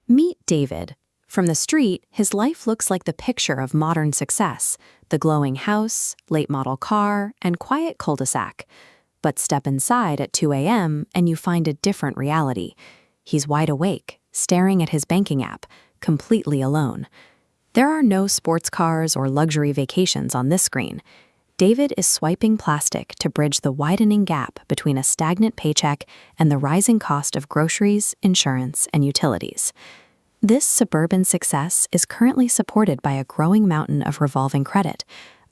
Meet David. From the street, his life looks like the picture of modern success: the glowing house, late model car, and quiet cul-de-sac. But step inside at 2 a.m. and you find a different reality. He's wide awake, staring at his banking app, completely alone. There are no sports cars or luxury vacations on this screen. David is swiping plastic to bridge the widening gap between a stagnant paycheck and the rising cost of groceries, insurance, and utilities. This suburban success is currently supported by a growing mountain of revolving credit,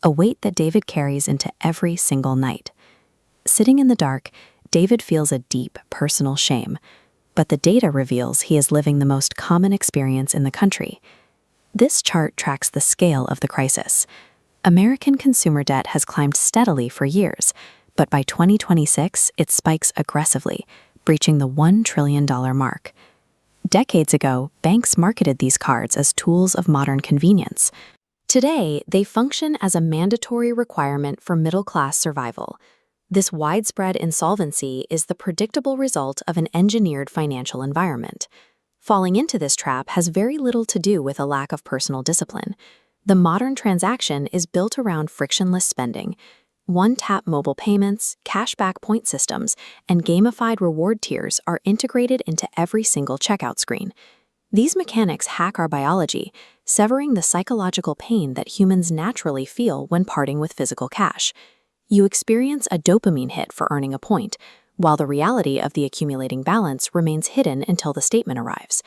a weight that David carries into every single night. Sitting in the dark, David feels a deep personal shame, but the data reveals he is living the most common experience in the country. This chart tracks the scale of the crisis. American consumer debt has climbed steadily for years, but by 2026, it spikes aggressively, breaching the $1 trillion mark. Decades ago, banks marketed these cards as tools of modern convenience. Today, they function as a mandatory requirement for middle-class survival. This widespread insolvency is the predictable result of an engineered financial environment. Falling into this trap has very little to do with a lack of personal discipline. The modern transaction is built around frictionless spending. One-tap mobile payments, cashback point systems, and gamified reward tiers are integrated into every single checkout screen. These mechanics hack our biology, severing the psychological pain that humans naturally feel when parting with physical cash. You experience a dopamine hit for earning a point, while the reality of the accumulating balance remains hidden until the statement arrives.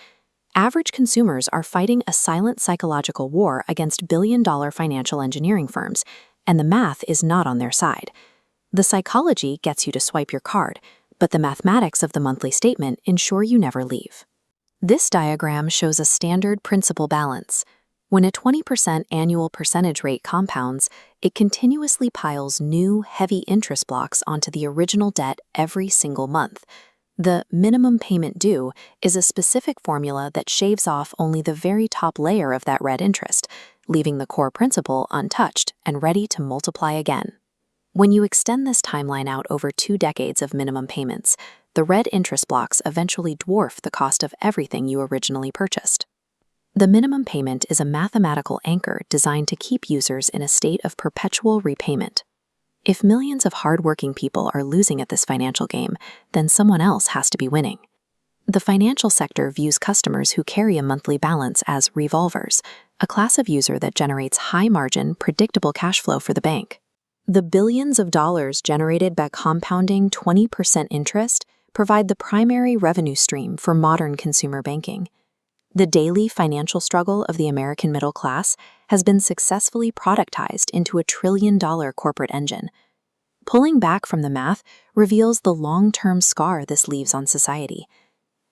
Average consumers are fighting a silent psychological war against billion-dollar financial engineering firms, and the math is not on their side. The psychology gets you to swipe your card, but the mathematics of the monthly statement ensure you never leave. This diagram shows a standard principal balance. When a 20% annual percentage rate compounds, it continuously piles new, heavy interest blocks onto the original debt every single month. The minimum payment due is a specific formula that shaves off only the very top layer of that red interest, leaving the core principal untouched and ready to multiply again. When you extend this timeline out over 2 decades of minimum payments, the red interest blocks eventually dwarf the cost of everything you originally purchased. The minimum payment is a mathematical anchor designed to keep users in a state of perpetual repayment. If millions of hardworking people are losing at this financial game, then someone else has to be winning. The financial sector views customers who carry a monthly balance as revolvers, a class of user that generates high-margin, predictable cash flow for the bank. The billions of dollars generated by compounding 20% interest provide the primary revenue stream for modern consumer banking. The daily financial struggle of the American middle class has been successfully productized into a trillion-dollar corporate engine. Pulling back from the math reveals the long-term scar this leaves on society.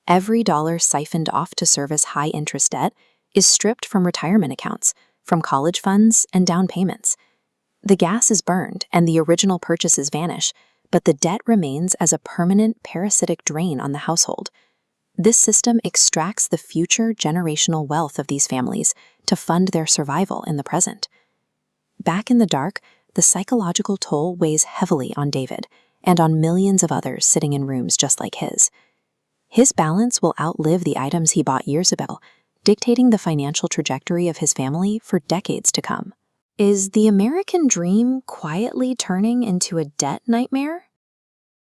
Every dollar siphoned off to service high-interest debt is stripped from retirement accounts, from college funds and down payments. The gas is burned and the original purchases vanish, but the debt remains as a permanent parasitic drain on the household. This system extracts the future generational wealth of these families to fund their survival in the present. Back in the dark, the psychological toll weighs heavily on David and on millions of others sitting in rooms just like his. His balance will outlive the items he bought years ago, dictating the financial trajectory of his family for decades to come. Is the American dream quietly turning into a debt nightmare?